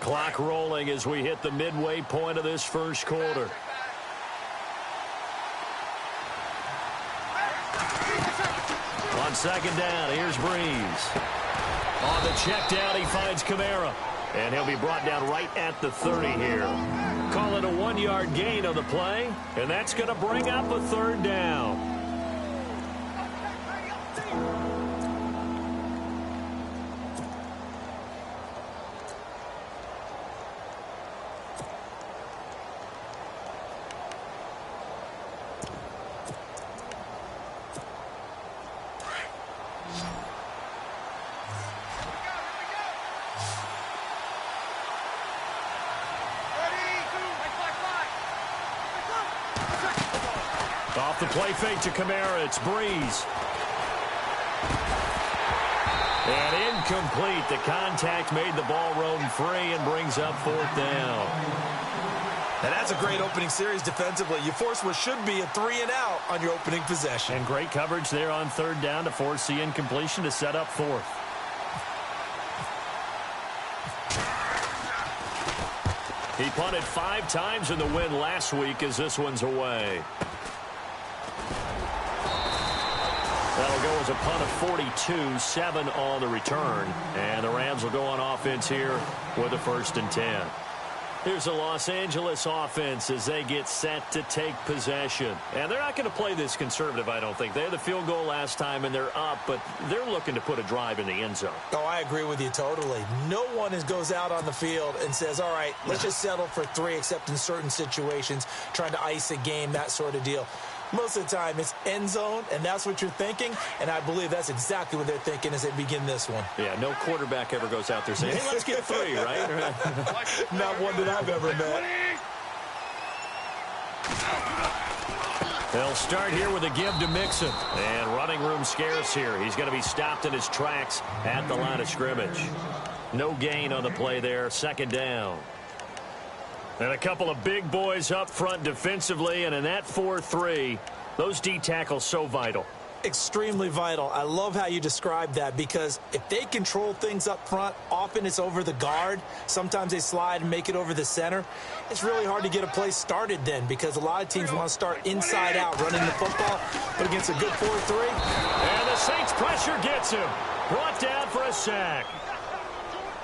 Clock rolling as we hit the midway point of this first quarter. On second down, here's Breeze. On the check down, he finds Kamara. And he'll be brought down right at the 30 here. Call it a 1-yard gain on the play, and that's going to bring up a third down. Off the play fake to Kamara, it's Breeze. And incomplete. The contact made the ball roam free and brings up fourth down. And that's a great opening series defensively. You force what should be a 3-and-out on your opening possession. And great coverage there on third down to force the incompletion to set up fourth. He punted 5 times in the win last week as this one's away. That'll go as a punt of 42, 7 on the return. And the Rams will go on offense here with a 1st and 10. Here's the Los Angeles offense as they get set to take possession. And they're not going to play this conservative, I don't think. They had the field goal last time, and they're up, but they're looking to put a drive in the end zone. Oh, I agree with you totally. No one goes out on the field and says, all right, let's just settle for 3, except in certain situations, trying to ice a game, that sort of deal. Most of the time, it's end zone, and that's what you're thinking, and I believe that's exactly what they're thinking as they begin this one. Yeah, no quarterback ever goes out there saying, hey, let's get 3, right? Not one that I've ever met. They'll start here with a give to Mixon, and running room scarce here. He's going to be stopped in his tracks at the line of scrimmage. No gain on the play there, 2nd down. And a couple of big boys up front defensively, and in that 4-3, those D tackles so vital. Extremely vital. I love how you described that, because if they control things up front, often it's over the guard. Sometimes they slide and make it over the center. It's really hard to get a play started then, because a lot of teams want to start inside out running the football, but against a good 4-3. And the Saints pressure gets him. Brought down for a sack.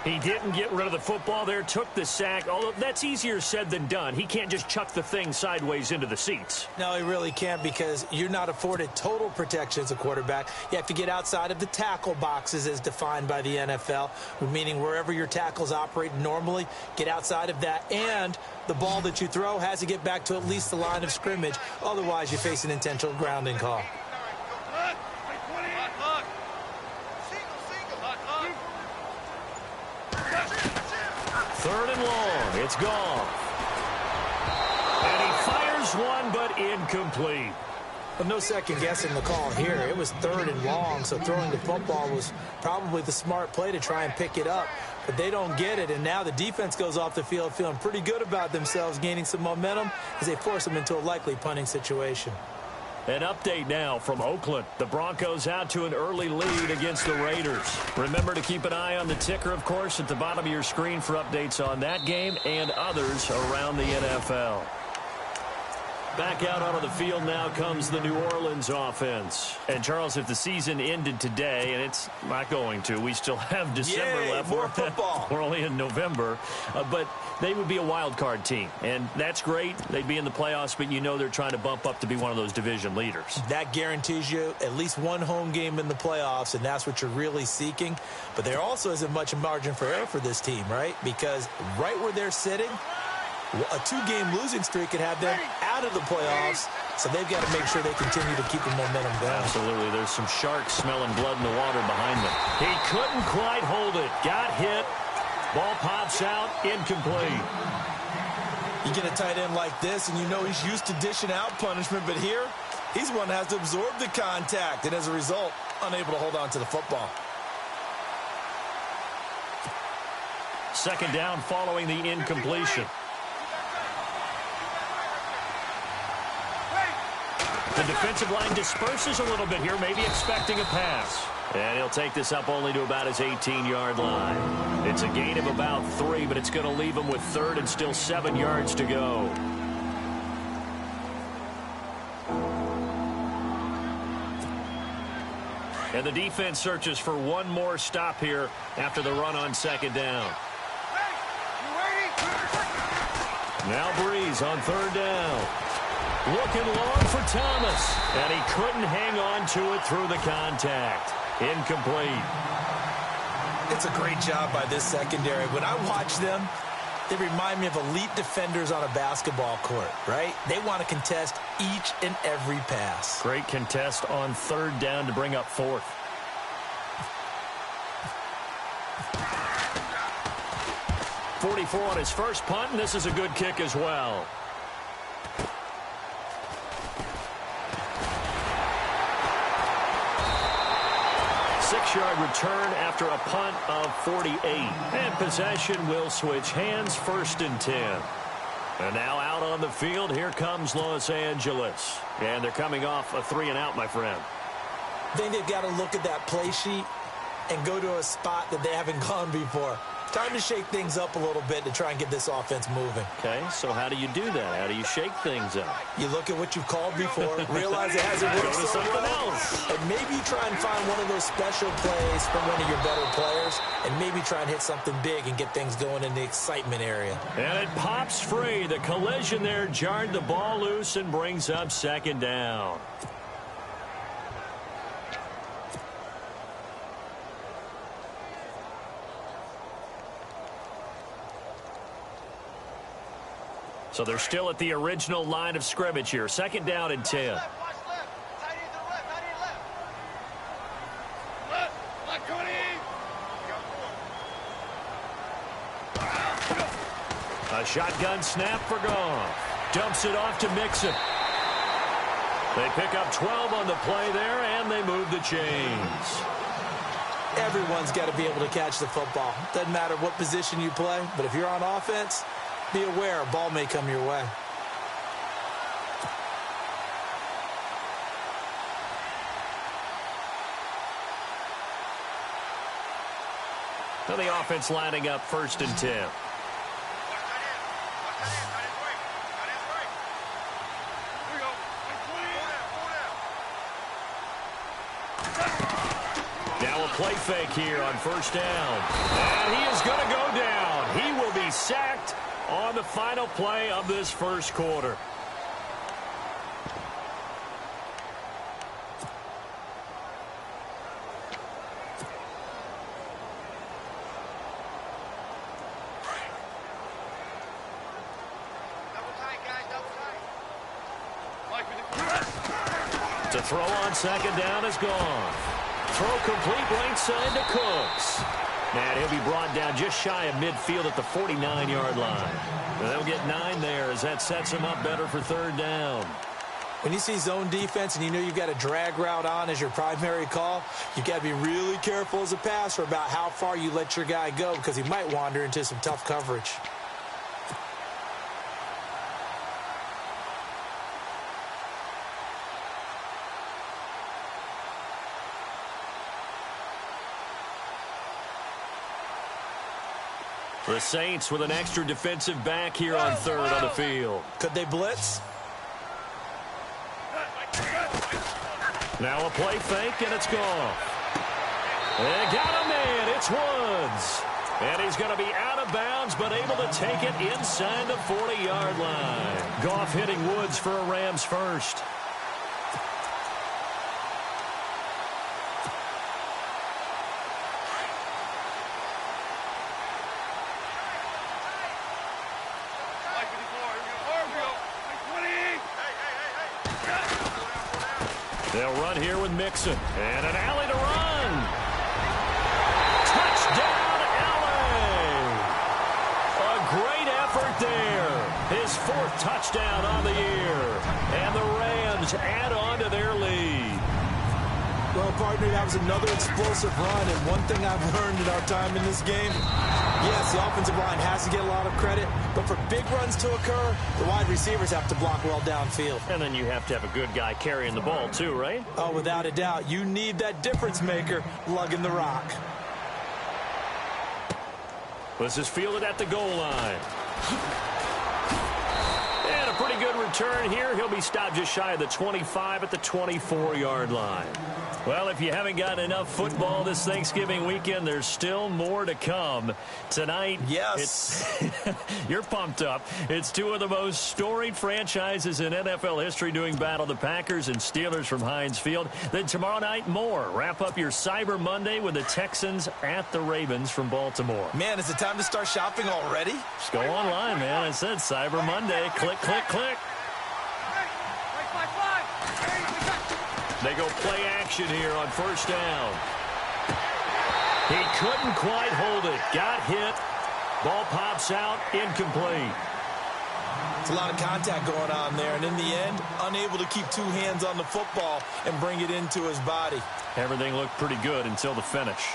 He didn't get rid of the football there, took the sack, although that's easier said than done. He can't just chuck the thing sideways into the seats. No, he really can't, because you're not afforded total protection as a quarterback. You have to get outside of the tackle boxes as defined by the NFL, meaning wherever your tackles operate normally, get outside of that, and the ball that you throw has to get back to at least the line of scrimmage. Otherwise, you face an intentional grounding call. Third and long. It's gone. And he fires one, but incomplete. Well, no second guessing the call here. It was 3rd and long, so throwing the football was probably the smart play to try and pick it up. But they don't get it, and now the defense goes off the field feeling pretty good about themselves, gaining some momentum as they force them into a likely punting situation. An update now from Oakland. The Broncos out to an early lead against the Raiders. Remember to keep an eye on the ticker, of course, at the bottom of your screen for updates on that game and others around the NFL. Back out onto the field now comes the New Orleans offense. And, Charles, if the season ended today, and it's not going to, we still have December left. More football. We're only in November. But they would be a wild card team. And that's great. They'd be in the playoffs, but you know they're trying to bump up to be one of those division leaders. That guarantees you at least one home game in the playoffs, and that's what you're really seeking. But there also isn't much margin for error for this team, right? Because right where they're sitting, a 2-game losing streak could have them out of the playoffs, so they've got to make sure they continue to keep the momentum going. Absolutely. There's some sharks smelling blood in the water behind them. He couldn't quite hold it. Got hit. Ball pops out. Incomplete. You get a tight end like this, and you know he's used to dishing out punishment, but here, he's one that has to absorb the contact, and as a result, unable to hold on to the football. 2nd down following the incompletion. The defensive line disperses a little bit here, maybe expecting a pass. And he'll take this up only to about his 18-yard line. It's a gain of about 3, but it's going to leave him with third and still 7 yards to go. And the defense searches for one more stop here after the run on second down. Now Breeze on third down. Looking long for Thomas. And he couldn't hang on to it through the contact. Incomplete. It's a great job by this secondary. When I watch them, they remind me of elite defenders on a basketball court, right? They want to contest each and every pass. Great contest on third down to bring up fourth. .44 on his first punt, and this is a good kick as well. Six-yard return after a punt of 48. And possession will switch hands, 1st and 10. And now out on the field, here comes Los Angeles. And they're coming off a 3-and-out, my friend. I think they've got to look at that play sheet and go to a spot that they haven't gone before. Time to shake things up a little bit to try and get this offense moving. Okay, so how do you do that? How do you shake things up? You look at what you've called before, realize it hasn't worked Go to so something well, else. and maybe try and find one of those special plays from one of your better players, and maybe try and hit something big and get things going in the excitement area. And it pops free. The collision there jarred the ball loose and brings up second down. So they're still at the original line of scrimmage here. Second down and 10. A shotgun snap for Goff. Dumps it off to Mixon. They pick up 12 on the play there, and they move the chains. Everyone's got to be able to catch the football. Doesn't matter what position you play, but if you're on offense, be aware a ball may come your way. Now the offense lining up 1st and 10. Now a play fake here on 1st down. And he is going to go down. He will be sacked on the final play of this first quarter. To throw on second down is gone. Throw complete right side to Cooks. And he'll be brought down just shy of midfield at the 49-yard line. And they'll get 9 there as that sets him up better for third down. When you see zone defense and you know you've got a drag route on as your primary call, you've got to be really careful as a passer about how far you let your guy go because he might wander into some tough coverage. The Saints with an extra defensive back here on third on the field. Could they blitz? Now a play fake, and it's gone. They got a man. It's Woods. And he's going to be out of bounds, but able to take it inside the 40-yard line. Goff hitting Woods for a Rams first. They'll run here with Mixon. And an alley to run. Touchdown, LA. A great effort there. His 4th touchdown on the year. And the Rams add on to their lead. Well, partner, that was another explosive run. And one thing I've learned in our time in this game, yes, Yes, the offensive line has to get a lot of credit, but for big runs to occur, the wide receivers have to block well downfield. And then you have to have a good guy carrying the ball too, right? Oh, without a doubt. You need that difference maker lugging the rock. This is fielded at the goal line. And a pretty good return here. He'll be stopped just shy of the 25 at the 24-yard line. Well, if you haven't gotten enough football this Thanksgiving weekend, there's still more to come. Tonight, yes, you're pumped up. It's two of the most storied franchises in NFL history doing battle, the Packers and Steelers from Heinz Field. Then tomorrow night, more. Wrap up your Cyber Monday with the Texans at the Ravens from Baltimore. Man, is it time to start shopping already? Just go online, man. I said Cyber Monday. Click, click, click. They go play action here on first down. He couldn't quite hold it. Got hit. Ball pops out. Incomplete. It's a lot of contact going on there, and in the end, unable to keep two hands on the football and bring it into his body. Everything looked pretty good until the finish.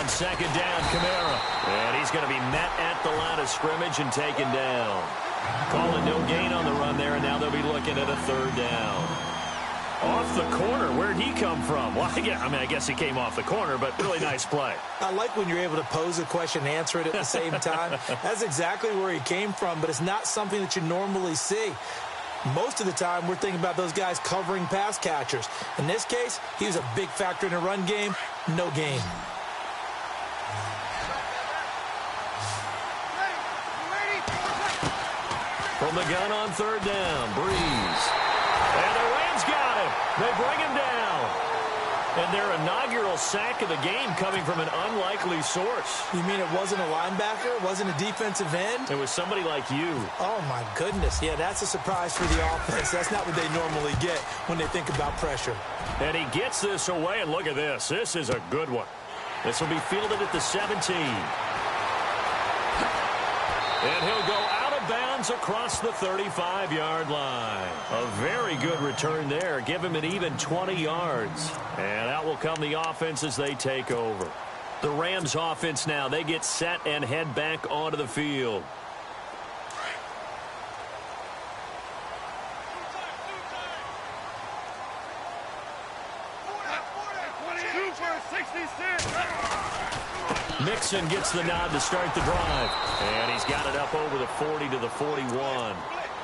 Second down, Kamara. And he's going to be met at the line of scrimmage and taken down. Calling no gain on the run there, and now they'll be looking at a third down. Off the corner. Where'd he come from? Well, I guess he came off the corner, but really nice play. I like when you're able to pose a question and answer it at the same time. That's exactly where he came from, but it's not something that you normally see. Most of the time, we're thinking about those guys covering pass catchers. In this case, he was a big factor in the run game. No gain. From the gun on third down, Breeze. And the Rams got him. They bring him down. And their inaugural sack of the game coming from an unlikely source. You mean it wasn't a linebacker? It wasn't a defensive end? It was somebody like you. Oh, my goodness. Yeah, that's a surprise for the offense. That's not what they normally get when they think about pressure. And he gets this away, and look at this. This is a good one. This will be fielded at the 17. And he'll go out of bounds across the 35-yard line. A very good return there. Give him an even 20 yards. And out will come the offense as they take over. The Rams offense now, they get set and head back onto the field. Mixon gets the nod to start the drive. And he's got it up over the 40 to the 41.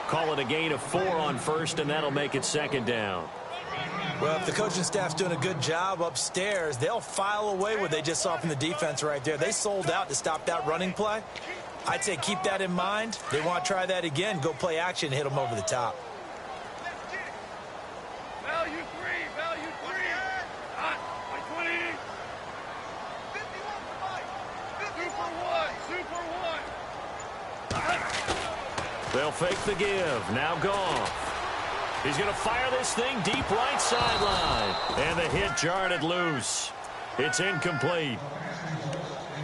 Call it a gain of 4 on first, and that'll make it second down. Well, if the coaching staff's doing a good job upstairs, they'll file away what they just saw from the defense right there. They sold out to stop that running play. I'd say keep that in mind. They want to try that again. Go play action, hit them over the top. Value three. Hot, by 20. Super one. They'll fake the give. Now Goff. He's going to fire this thing deep right sideline. And the hit jarred it loose. It's incomplete.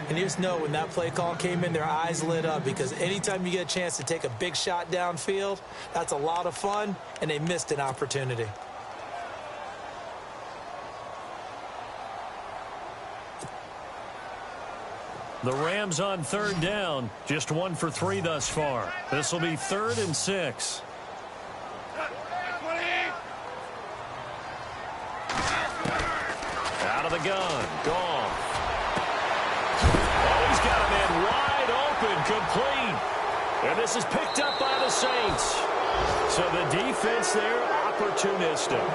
And you just know when that play call came in, their eyes lit up, because anytime you get a chance to take a big shot downfield, that's a lot of fun, and they missed an opportunity. The Rams on third down, just 1 for 3 thus far. This will be 3rd and 6. Out of the gun, Goff. Oh, he's got a man wide open, complete. And this is picked up by the Saints. So the defense there, opportunistic.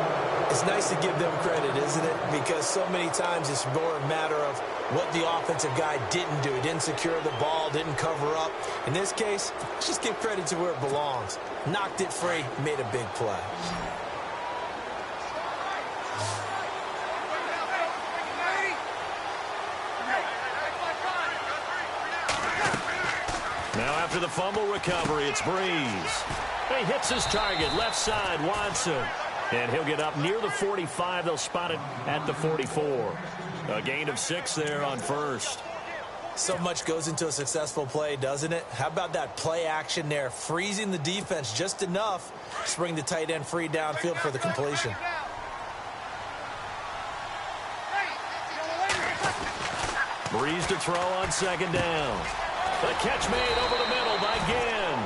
It's nice to give them credit, isn't it? Because so many times it's more a matter of what the offensive guy didn't do. He didn't secure the ball, didn't cover up. In this case, let's just give credit to where it belongs. Knocked it free, made a big play. Now after the fumble recovery, it's Breeze. He hits his target, left side, Watson. And he'll get up near the 45. They'll spot it at the 44. A gain of 6 there on first. So much goes into a successful play, doesn't it? How about that play action there, freezing the defense just enough to bring the tight end free downfield for the completion. Breeze to throw on second down. The catch made over the middle by Ginn.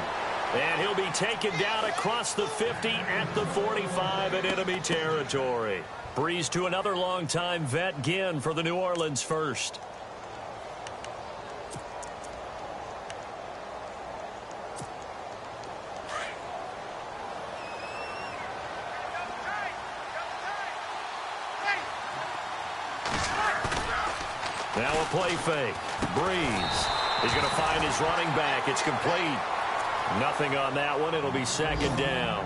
And he'll be taken down across the 50 at the 45 in enemy territory. Breeze to another longtime vet, Ginn, for the New Orleans first. Now a play fake. Breeze. He's going to find his running back. It's complete. Nothing on that one. It'll be second down.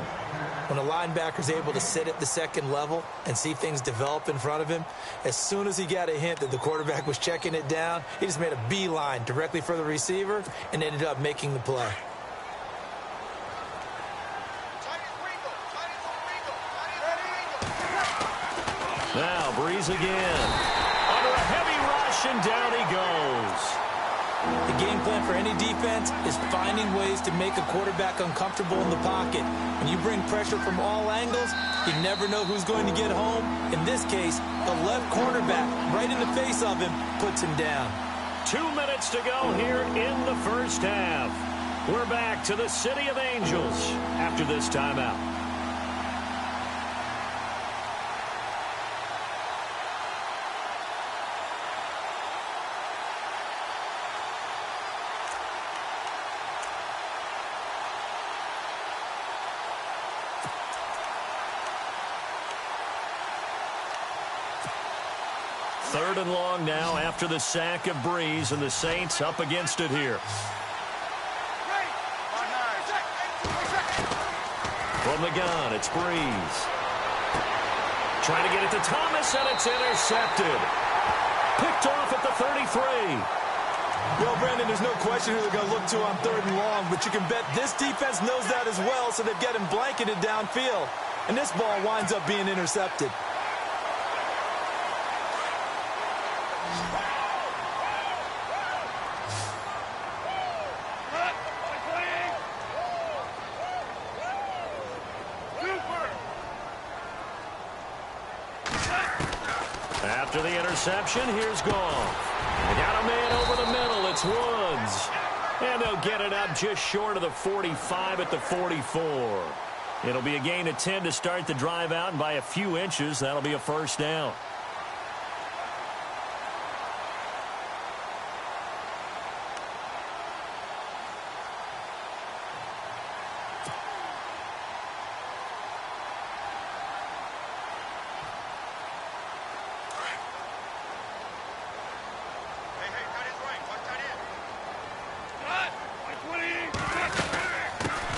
When a linebacker's able to sit at the second level and see things develop in front of him, as soon as he got a hint that the quarterback was checking it down, he just made a beeline directly for the receiver and ended up making the play. Now Breeze again. Under a heavy rush, and down he goes. The game plan for any defense is finding ways to make a quarterback uncomfortable in the pocket. When you bring pressure from all angles, you never know who's going to get home. In this case, the left cornerback, right in the face of him, puts him down. 2 minutes to go here in the first half. We're back to the City of Angels after this timeout. Third and long now after the sack of Breeze, and the Saints up against it here. From the gun, it's Breeze. Trying to get it to Thomas, and it's intercepted. Picked off at the 33. Well, Brandon, there's no question who they're going to look to on third and long, but you can bet this defense knows that as well, so they've got him blanketed downfield. And this ball winds up being intercepted. After the interception, here's Goff. They got a man over the middle. It's Woods. And they'll get it up just short of the 45 at the 44. It'll be a gain of 10 to start the drive out, and by a few inches, that'll be a first down.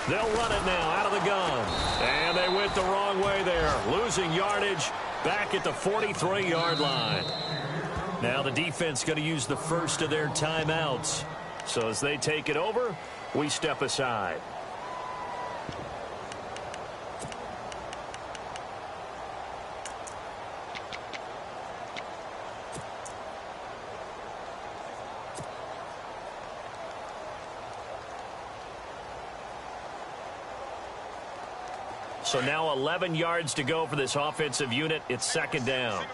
They'll run it now out of the gun. And they went the wrong way there. Losing yardage back at the 43-yard line. Now the defense going to use the first of their timeouts. So as they take it over, we step aside. So now 11 yards to go for this offensive unit. It's second down.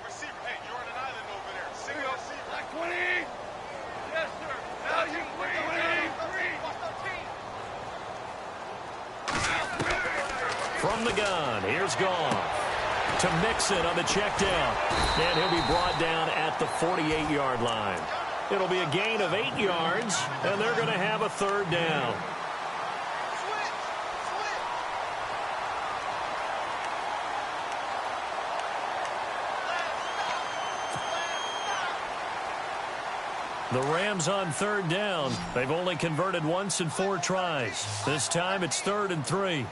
From the gun, here's Goff to Mixon on the check down. And he'll be brought down at the 48-yard line. It'll be a gain of 8 yards, and they're going to have a third down. The Rams on third down. They've only converted once in 4 tries. This time it's 3rd and 3.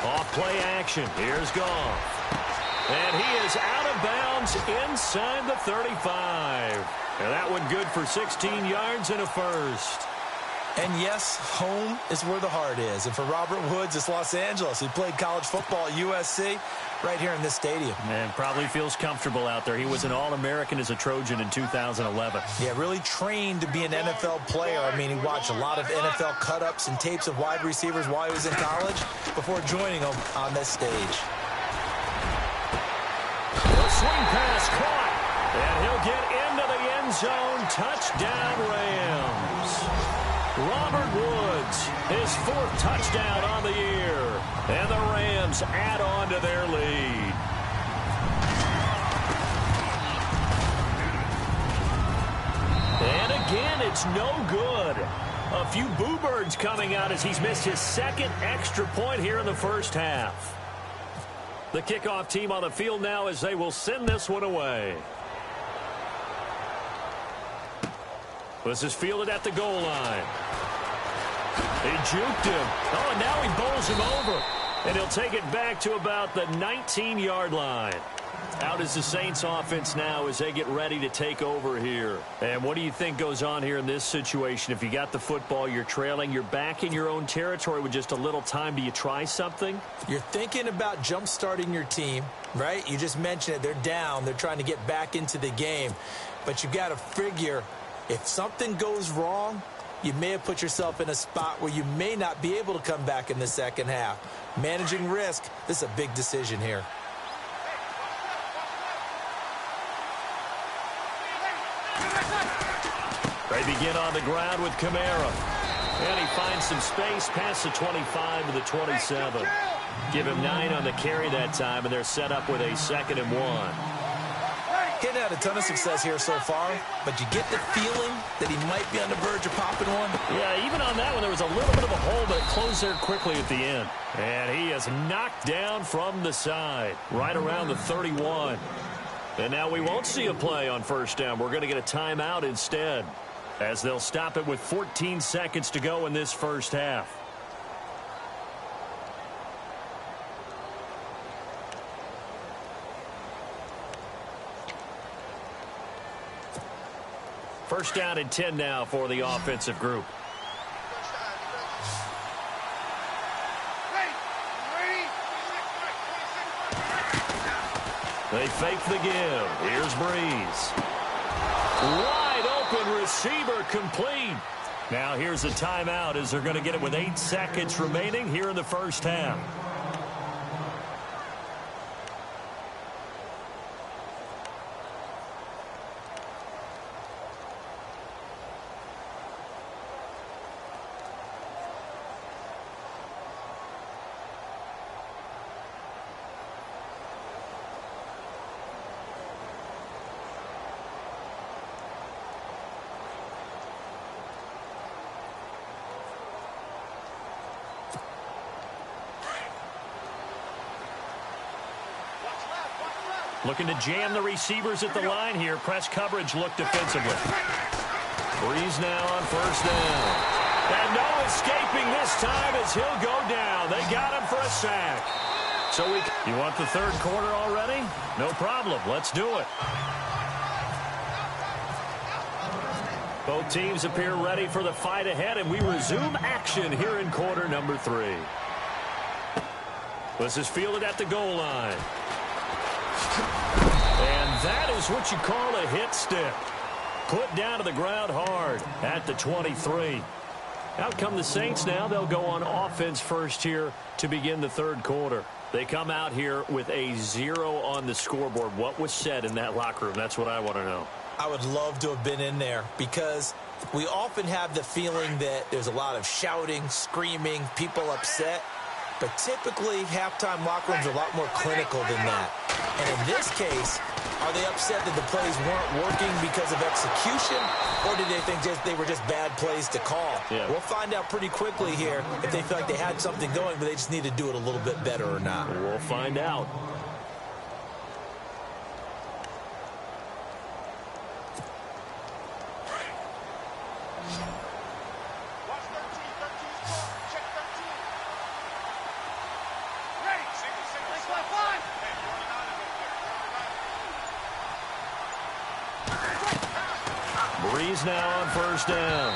Off play action. Here's Goff. And he is out of bounds inside the 35. And that one good for 16 yards and a first. And yes, home is where the heart is. And for Robert Woods, it's Los Angeles. He played college football at USC right here in this stadium. And probably feels comfortable out there. He was an All-American as a Trojan in 2011. Yeah, really trained to be an NFL player. I mean, he watched a lot of NFL cut-ups and tapes of wide receivers while he was in college before joining them on this stage. The swing pass caught. And he'll get into the end zone. Touchdown, Rams. Robert Woods, his 4th touchdown on the year. And the Rams add on to their lead. And again, it's no good. A few boo birds coming out as he's missed his 2nd extra point here in the first half. The kickoff team on the field now as they will send this one away. This is fielded at the goal line. He juked him. Oh, and now he bowls him over. And he'll take it back to about the 19-yard line. Out is the Saints offense now as they get ready to take over here. And what do you think goes on here in this situation? If you got the football, you're trailing, you're back in your own territory with just a little time. Do you try something? You're thinking about jump-starting your team, right? You just mentioned it. They're down. They're trying to get back into the game. But you've got to figure if something goes wrong, you may have put yourself in a spot where you may not be able to come back in the second half. Managing risk, this is a big decision here. They begin on the ground with Kamara. And he finds some space past the 25 to the 27. Give him 9 on the carry that time, and they're set up with a 2nd and 1. Getting had a ton of success here so far, but you get the feeling that he might be on the verge of popping one. Yeah, even on that one, there was a little bit of a hole, but it closed there quickly at the end. And he is knocked down from the side, right around the 31. And now we won't see a play on first down. We're going to get a timeout instead, as they'll stop it with 14 seconds to go in this first half. First down and 10 now for the offensive group. They fake the give. Here's Breeze. Wide open receiver complete. Now here's a timeout as they're going to get it with 8 seconds remaining here in the first half. Looking to jam the receivers at the line here. Press coverage look defensively. Breeze now on first down. And no escaping this time as he'll go down. They got him for a sack. So you want the third quarter already? No problem. Let's do it. Both teams appear ready for the fight ahead, and we resume action here in quarter number 3. This is fielded at the goal line. And that is what you call a hit stick. Put down to the ground hard at the 23. Out come the Saints now. They'll go on offense first here to begin the third quarter. They come out here with a 0 on the scoreboard. What was said in that locker room? That's what I want to know. I would love to have been in there because we often have the feeling that there's a lot of shouting, screaming, people upset. But typically, halftime locker rooms are a lot more clinical than that. And in this case, are they upset that the plays weren't working because of execution, or did they think they were just bad plays to call? Yeah. We'll find out pretty quickly here if they feel like they had something going, but they just need to do it a little bit better or not. We'll find out. Breeze now on first down.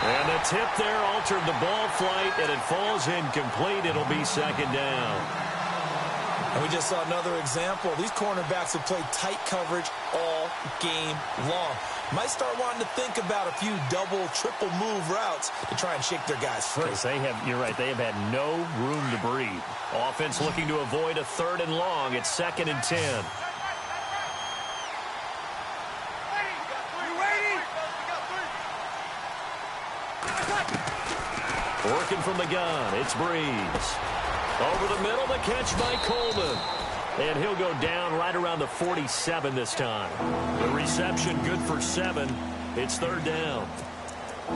And the tip there altered the ball flight, and it falls incomplete. It'll be second down. And we just saw another example. These cornerbacks have played tight coverage all game long. Might start wanting to think about a few double, triple move routes to try and shake their guys free. You're right, they have had no room to breathe. Offense looking to avoid a 3rd and long. It's 2nd and 10. Working from the gun, it's Breeze. Over the middle, the catch by Coleman. And he'll go down right around the 47 this time. The reception good for 7. It's 3rd down.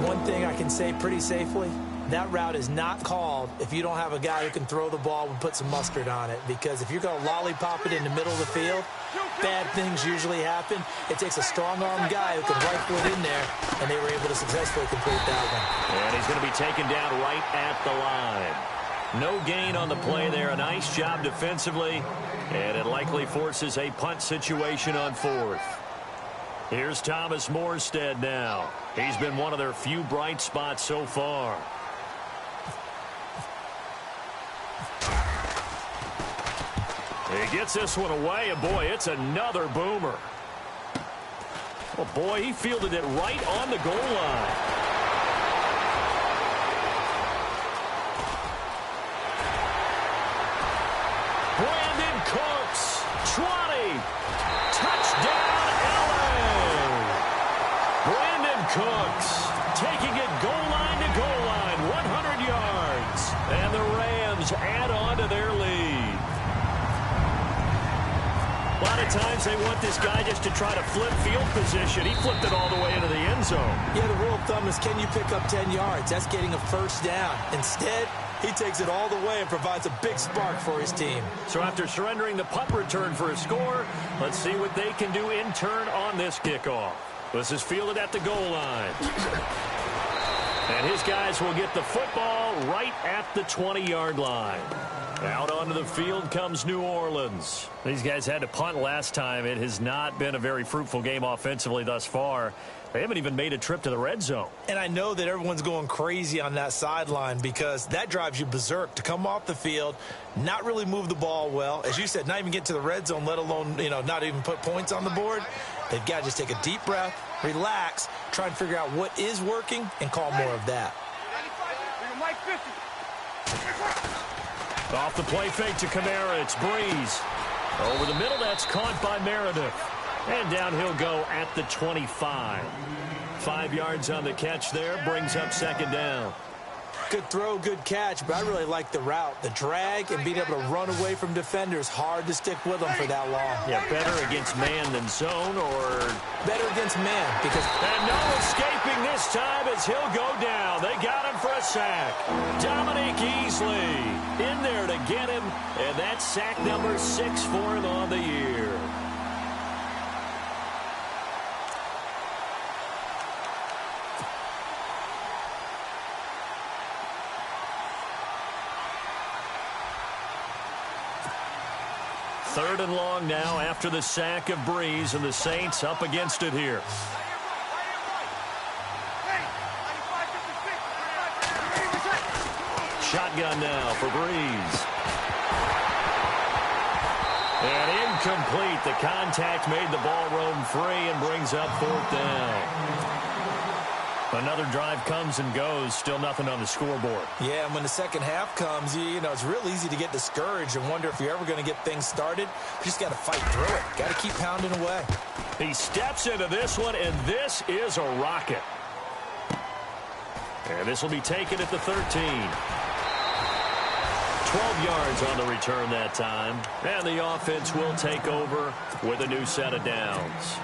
One thing I can say pretty safely, that route is not called if you don't have a guy who can throw the ball and put some mustard on it. Because if you're going to lollipop it in the middle of the field, bad things usually happen. It takes a strong-armed guy who can rifle it in there, and they were able to successfully complete that one. And he's going to be taken down right at the line. No gain on the play there. A nice job defensively, and it likely forces a punt situation on 4th. Here's Thomas Morstead now. He's been one of their few bright spots so far. He gets this one away, and boy, it's another boomer. Oh boy, he fielded it right on the goal line. Brandon Cooks, 20. Touchdown, LA. Brandon Cooks taking it goal line to goal line, 100 yards. And the Rams add on to their lead. A lot of times they want this guy just to try to flip field position. He flipped it all the way into the end zone. Yeah, the rule of thumb is, can you pick up 10 yards? That's getting a 1st down. Instead, he takes it all the way and provides a big spark for his team. So after surrendering the punt return for a score, let's see what they can do in turn on this kickoff. This is fielded at the goal line. And his guys will get the football right at the 20-yard line. Out onto the field comes New Orleans. These guys had to punt last time. It has not been a very fruitful game offensively thus far. They haven't even made a trip to the red zone. And I know that everyone's going crazy on that sideline because that drives you berserk to come off the field, not really move the ball well. As you said, not even get to the red zone, let alone, not even put points on the board. They've got to just take a deep breath, relax, try and figure out what is working, and call more of that. Off the play fake to Kamara, it's Breeze. Over the middle, that's caught by Meredith. And down he'll go at the 25. 5 yards on the catch there, brings up 2nd down. Good throw, good catch, but I really like the route. The drag and being able to run away from defenders, hard to stick with them for that long. Yeah, better against man than zone, or... Better against man, because... And no escaping this time as he'll go down. They got him for a sack. Dominique Easley in there to get him, and that's sack number 6 for him on the year. Third and long now after the sack of Breeze, and the Saints up against it here. Shotgun now for Breeze. And incomplete. The contact made the ball roam free and brings up 4th down. Another drive comes and goes, still nothing on the scoreboard. Yeah, and when the second half comes, it's real easy to get discouraged and wonder if you're ever going to get things started. You just got to fight through it. Got to keep pounding away. He steps into this one, and this is a rocket. And this will be taken at the 13. 12 yards on the return that time. And the offense will take over with a new set of downs.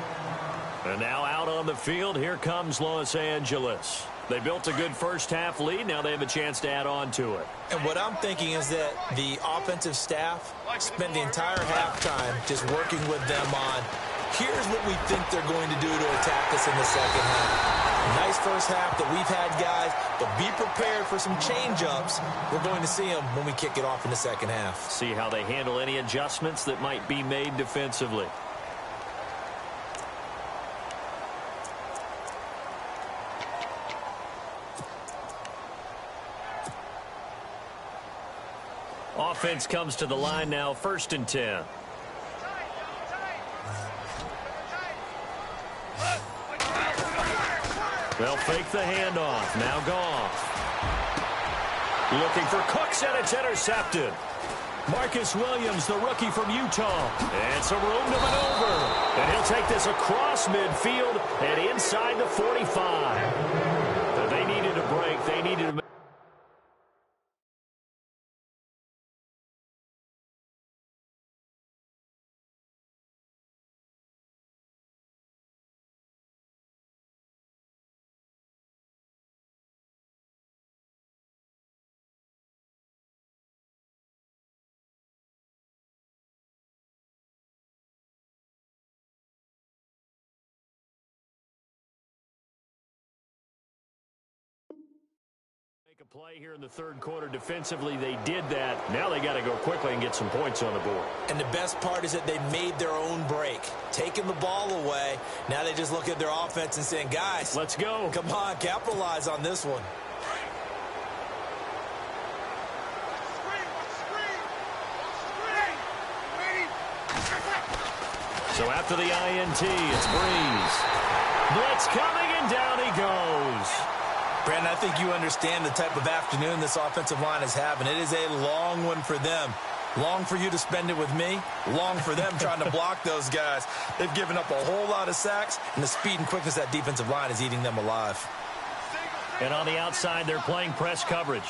And now out on the field, here comes Los Angeles. They built a good first half lead. Now they have a chance to add on to it. And what I'm thinking is that the offensive staff spent the entire halftime just working with them on, here's what we think they're going to do to attack us in the second half. Nice first half that we've had, guys, but be prepared for some change-ups. We're going to see them when we kick it off in the second half. See how they handle any adjustments that might be made defensively. Offense comes to the line now, 1st and 10. They'll fake the handoff. Now Goff. Looking for Cooks, and it's intercepted. Marcus Williams, the rookie from Utah. And some room to maneuver. And he'll take this across midfield and inside the 45. But they needed a break. They needed to... Make a play here in the 3rd quarter. Defensively, they did that. Now they got to go quickly and get some points on the board. And the best part is that they made their own break, taking the ball away. Now they just look at their offense and saying, guys, let's go. Come on, capitalize on this one. So after the INT, it's Breeze. Blitz coming, and down he goes. Brandon, I think you understand the type of afternoon this offensive line is having. It is a long one for them. Long for you to spend it with me. Long for them trying to block those guys. They've given up a whole lot of sacks, and the speed and quickness of that defensive line is eating them alive. And on the outside, they're playing press coverage.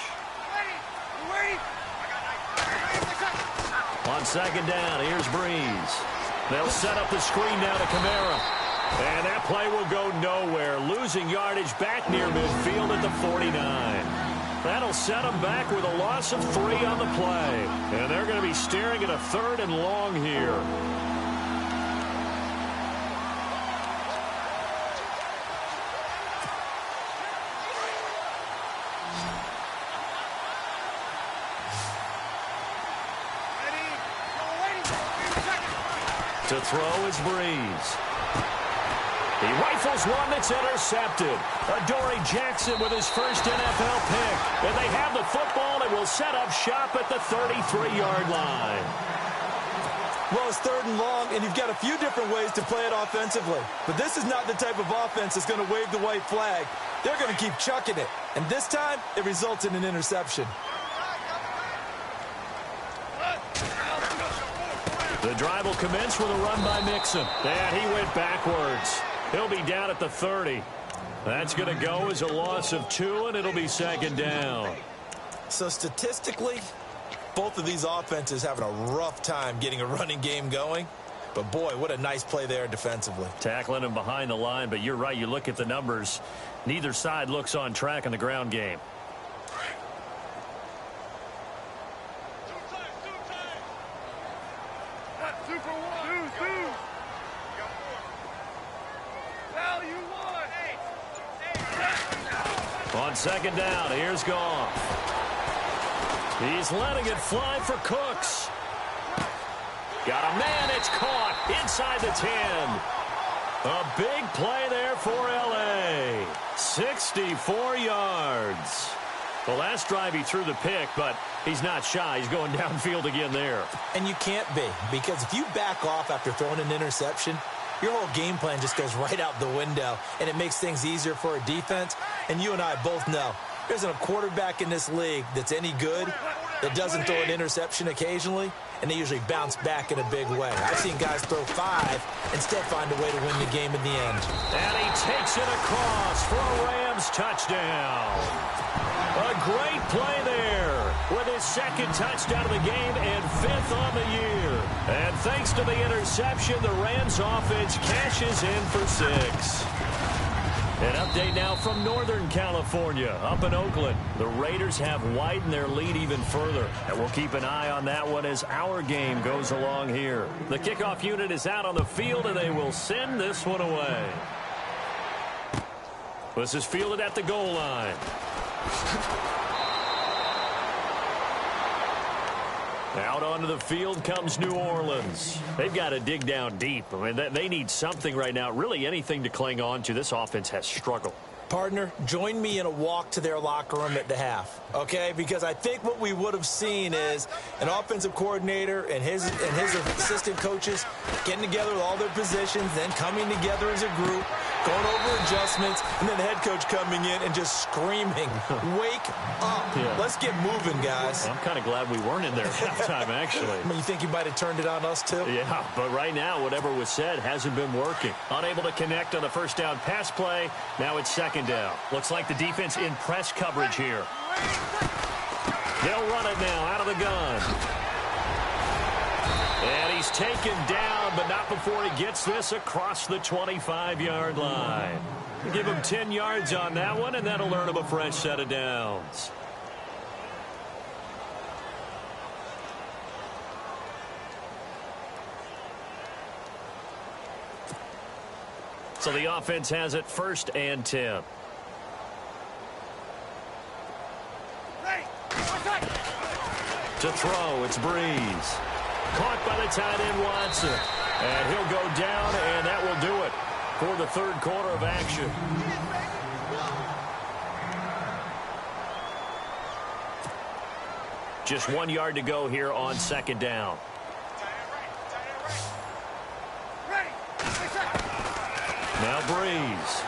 On 2nd down, here's Breeze. They'll set up the screen now to Kamara. And that play will go nowhere. Losing yardage back near midfield at the 49. That'll set them back with a loss of 3 on the play. And they're going to be staring at a 3rd and long here. To throw is Breeze. He rifles one that's intercepted. Adoree Jackson with his first NFL pick. And they have the football and will set up shop at the 33-yard line. Well, it's 3rd and long, and you've got a few different ways to play it offensively. But this is not the type of offense that's going to wave the white flag. They're going to keep chucking it. And this time, it results in an interception. The drive will commence with a run by Mixon. And he went backwards. He'll be down at the 30. That's going to go as a loss of 2, and it'll be 2nd down. So statistically, both of these offenses having a rough time getting a running game going. But, boy, what a nice play there defensively. Tackling him behind the line, but you're right. You look at the numbers. Neither side looks on track in the ground game. On 2nd down, here's Goff. He's letting it fly for Cooks. Got a man, it's caught inside the 10. A big play there for L.A. 64 yards. The last drive he threw the pick, but he's not shy. He's going downfield again there. And you can't be, because if you back off after throwing an interception, your whole game plan just goes right out the window, and it makes things easier for a defense. And you and I both know there isn't a quarterback in this league that's any good that doesn't throw an interception occasionally, and they usually bounce back in a big way. I've seen guys throw 5 and still find a way to win the game in the end. And he takes it across for a Rams touchdown. A great play there with his 2nd touchdown of the game and 5th on the year. And thanks to the interception, the Rams offense cashes in for 6. An update now from Northern California, up in Oakland. The Raiders have widened their lead even further, and we'll keep an eye on that one as our game goes along here. The kickoff unit is out on the field, and they will send this one away. This is fielded at the goal line. Out onto the field comes New Orleans. They've got to dig down deep. I mean, they need something right now, really anything to cling on to. This offense has struggled. Partner, join me in a walk to their locker room at the half, okay? Because I think what we would have seen is an offensive coordinator and his assistant coaches getting together with all their positions, then coming together as a group, going over adjustments, and then the head coach coming in and just screaming, wake up. Yeah. Let's get moving, guys. I'm kind of glad we weren't in there at halftime, actually. I mean, you think you might have turned it on us, too? Yeah, but right now, whatever was said hasn't been working. Unable to connect on the first down pass play. Now it's second down. Looks like the defense in press coverage here. They'll run it now out of the gun. And he's taken down, but not before he gets this across the 25-yard line. Give him 10 yards on that one, and that'll earn him a fresh set of downs. So the offense has it 1st and 10. To throw, it's Breeze. Caught by the tight end, Watson. And he'll go down, and that will do it for the third quarter of action. Just 1 yard to go here on second down. Now Breeze.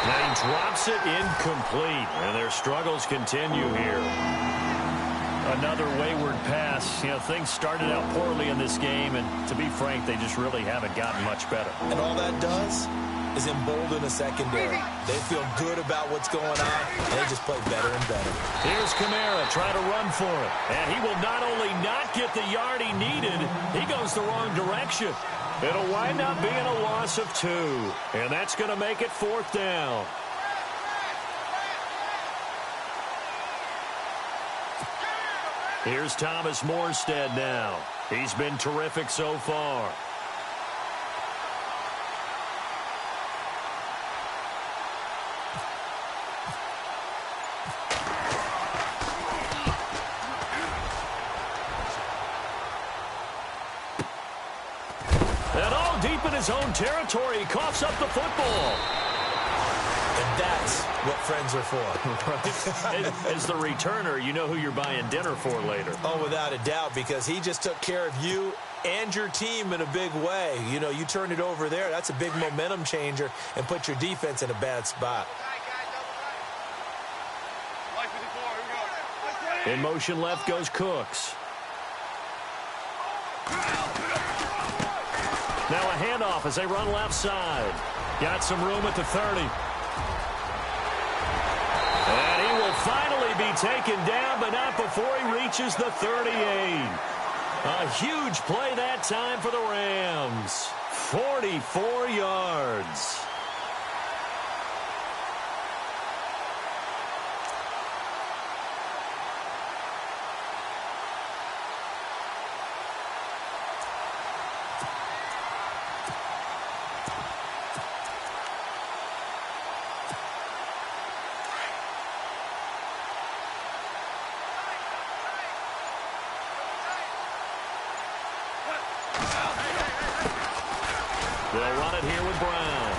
Now he drops it incomplete, and their struggles continue here. Another wayward pass. You know, things started out poorly in this game, and to be frank, they just really haven't gotten much better. And all that does is embolden the secondary. They feel good about what's going on, and they just play better and better. Here's Kamara trying to run for it, and he will not only not get the yard he needed, he goes the wrong direction. It'll wind up being a loss of 2, and that's going to make it 4th down. Here's Thomas Morstead now. He's been terrific so far. And all deep in his own territory, he coughs up the football. And that's what friends are for. Right? As the returner, you know who you're buying dinner for later. Oh, without a doubt, because he just took care of you and your team in a big way. You know, you turn it over there, that's a big momentum changer and put your defense in a bad spot. In motion left goes Cooks. Now a handoff as they run left side. Got some room at the 30. And he will finally be taken down, but not before he reaches the 38. A huge play that time for the Rams. 44 yards. They'll run it here with Brown.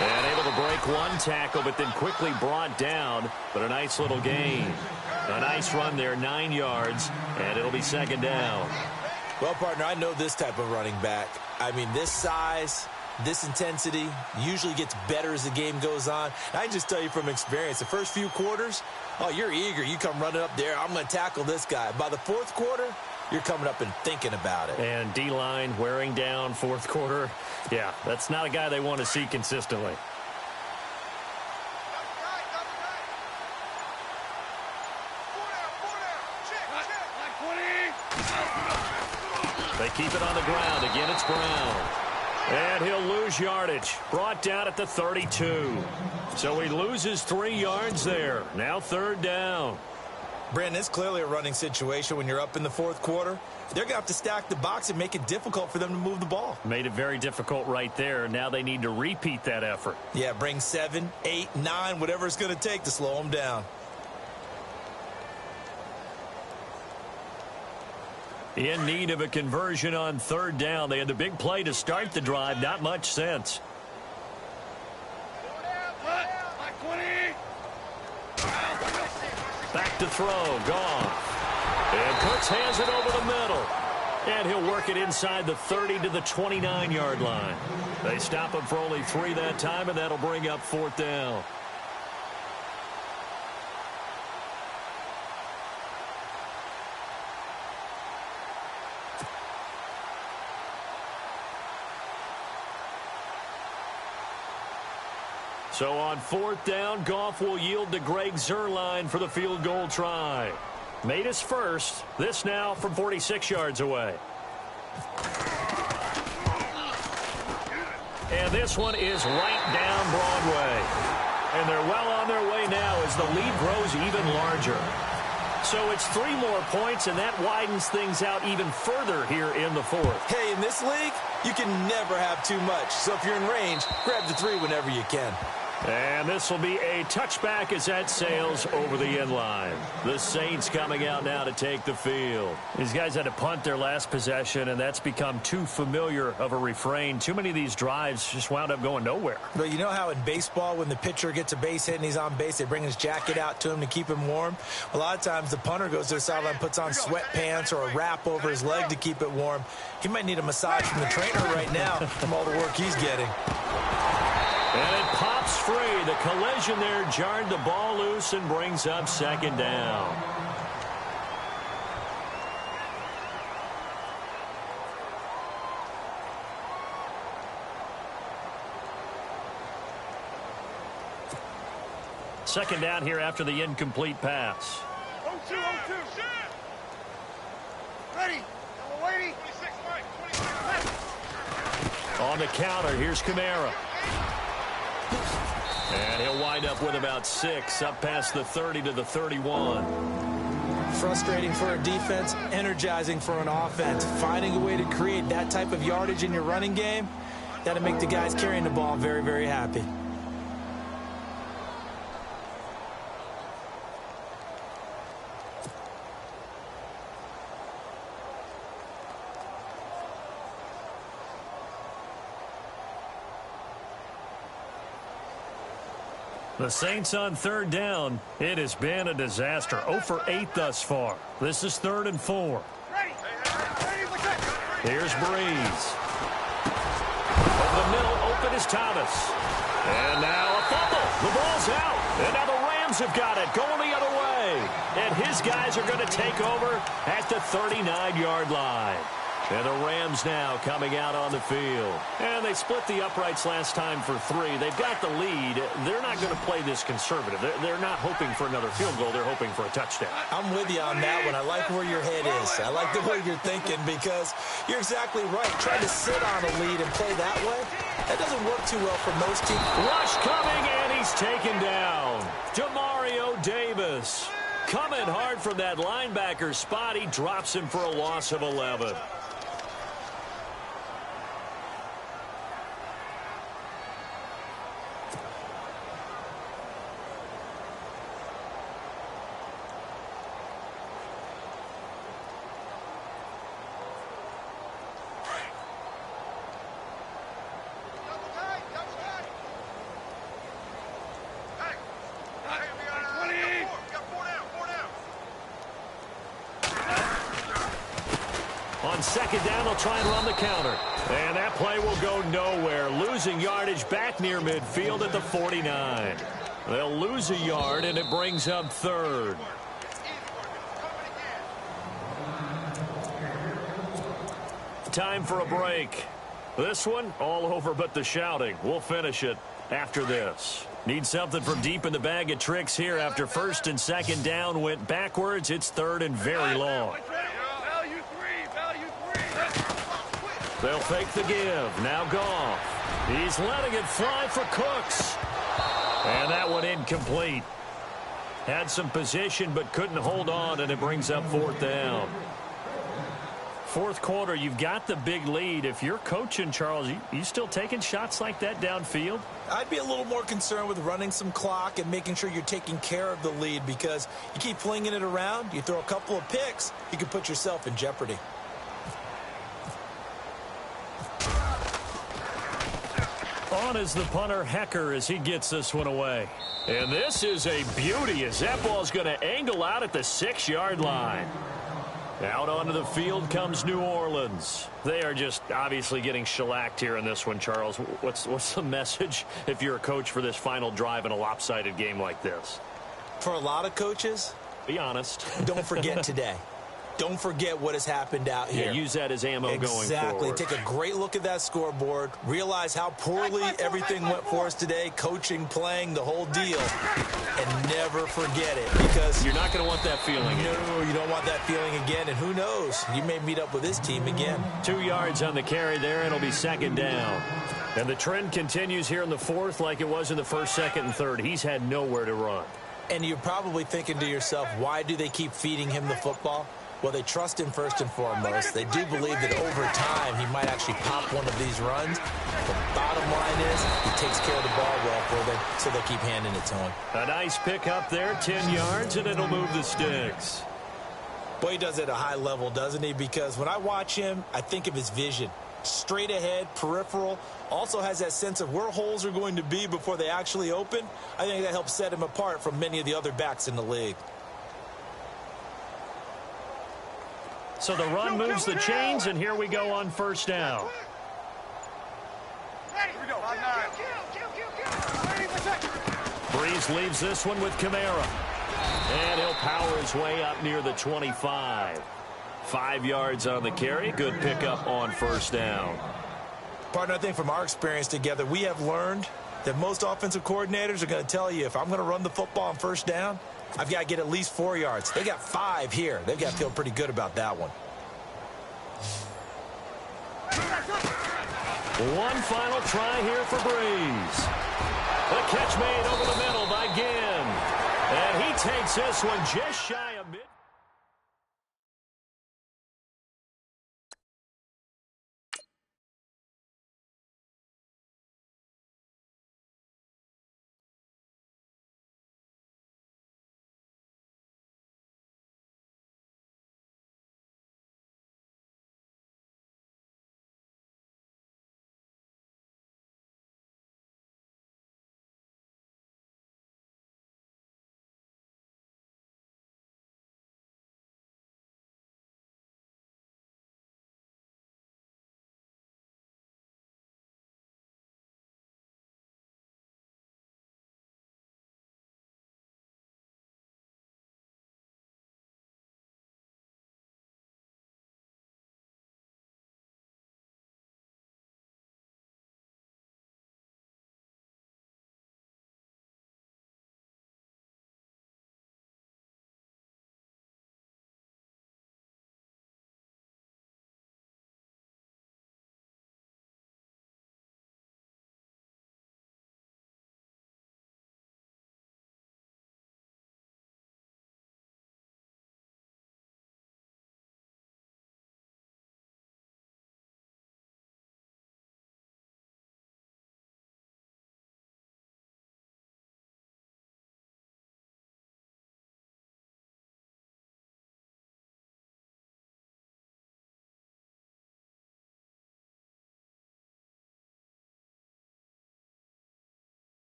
And able to break one tackle, but then quickly brought down. But a nice little gain. A nice run there, 9 yards, and it'll be second down. Well, partner, I know this type of running back. I mean, this size, this intensity usually gets better as the game goes on. And I can just tell you from experience, the first few quarters, oh, you're eager. You come running up there, I'm going to tackle this guy. By the fourth quarter, you're coming up and thinking about it. And D-line wearing down fourth quarter. Yeah, that's not a guy they want to see consistently. They keep it on the ground. Again, it's Brown. And he'll lose yardage. Brought down at the 32. So he loses 3 yards there. Now third down. Brandon, it's clearly a running situation when you're up in the fourth quarter. They're going to have to stack the box and make it difficult for them to move the ball. Made it very difficult right there. Now they need to repeat that effort. Yeah, bring 7, 8, 9, whatever it's going to take to slow them down. In need of a conversion on third down. They had the big play to start the drive. Not much sense. Back to throw. Goff. And Cooks hands it over the middle. And he'll work it inside the 30 to the 29-yard line. They stop him for only 3 that time, and that'll bring up 4th down. So on 4th down, Goff will yield to Greg Zuerlein for the field goal try. Made his first. This now from 46 yards away. And this one is right down Broadway. And they're well on their way now as the lead grows even larger. So it's 3 more points, and that widens things out even further here in the 4th. Hey, in this league, you can never have too much. So if you're in range, grab the 3 whenever you can. And this will be a touchback as that sails over the end line. The Saints coming out now to take the field. These guys had to punt their last possession, and that's become too familiar of a refrain. Too many of these drives just wound up going nowhere. But you know how in baseball, when the pitcher gets a base hit and he's on base, they bring his jacket out to him to keep him warm? A lot of times the punter goes to the sideline, puts on sweatpants or a wrap over his leg to keep it warm. He might need a massage from the trainer right now from all the work he's getting. And it pops free. The collision there jarred the ball loose and brings up 2nd down. Second down here after the incomplete pass. 0-2, 0-2. Ready. Double waiting. 26, Mike. 26. On the counter, here's Kamara. And he'll wind up with about 6, up past the 30 to the 31. Frustrating for a defense, energizing for an offense. Finding a way to create that type of yardage in your running game, that'll make the guys carrying the ball very, very happy. The Saints on 3rd down. It has been a disaster. 0 for 8 thus far. This is 3rd and 4. Here's Breeze. Over the middle, open is Thomas. And now a fumble. The ball's out. And now the Rams have got it, going the other way. And his guys are going to take over at the 39-yard line. And the Rams now coming out on the field. And they split the uprights last time for 3. They've got the lead. They're not going to play this conservative. They're not hoping for another field goal. They're hoping for a touchdown. I'm with you on that one. I like where your head is. I like the way you're thinking because you're exactly right. Trying to sit on a lead and play that way, that doesn't work too well for most teams. Rush coming, and he's taken down. Demario Davis coming hard from that linebacker spot. He drops him for a loss of 11. On 2nd down, they'll try and run the counter. And that play will go nowhere. Losing yardage back near midfield at the 49. They'll lose a yard, and it brings up 3rd. Time for a break. This one, all over but the shouting. We'll finish it after this. Need something from deep in the bag of tricks here after 1st and 2nd down went backwards. It's 3rd and very long. They'll fake the give. Now Goff. He's letting it fly for Cooks. And that one incomplete. Had some position but couldn't hold on, and it brings up 4th down. 4th quarter, you've got the big lead. If you're coaching, Charles, you still taking shots like that downfield? I'd be a little more concerned with running some clock and making sure you're taking care of the lead because you keep flinging it around, you throw a couple of picks, you can put yourself in jeopardy. On is the punter, Hecker, as he gets this one away. And this is a beauty as that ball's going to angle out at the 6-yard line. Out onto the field comes New Orleans. They are just obviously getting shellacked here in this one, Charles. What's the message if you're a coach for this final drive in a lopsided game like this? For a lot of coaches, be honest. Don't forget today. Don't forget what has happened out here. Yeah, use that as ammo going forward. Exactly. Take a great look at that scoreboard. Realize how poorly everything went for us today. Coaching, playing, the whole deal. And never forget it, because you're not going to want that feeling. No, you don't want that feeling again. And who knows? You may meet up with this team again. 2 yards on the carry there, and it'll be second down. And the trend continues here in the fourth like it was in the first, second, and third. He's had nowhere to run. And you're probably thinking to yourself, why do they keep feeding him the football? Well, they trust him first and foremost. They do believe that over time he might actually pop one of these runs. The bottom line is he takes care of the ball well for them, so they'll keep handing it to him. A nice pick up there, 10 yards, and it'll move the sticks. Boy, he does it at a high level, doesn't he? Because when I watch him, I think of his vision. Straight ahead, peripheral, also has that sense of where holes are going to be before they actually open. I think that helps set him apart from many of the other backs in the league. So the run moves the chains, and here we go on first down. Breeze leaves this one with Kamara. And he'll power his way up near the 25. 5 yards on the carry. Good pickup on first down. Partner, I think from our experience together, we have learned that most offensive coordinators are going to tell you, if I'm going to run the football on first down, I've got to get at least 4 yards. They got 5 here. They've got to feel pretty good about that one. One final try here for Breeze. The catch made over the middle by Ginn. And he takes this one just shy of mid.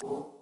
Mike.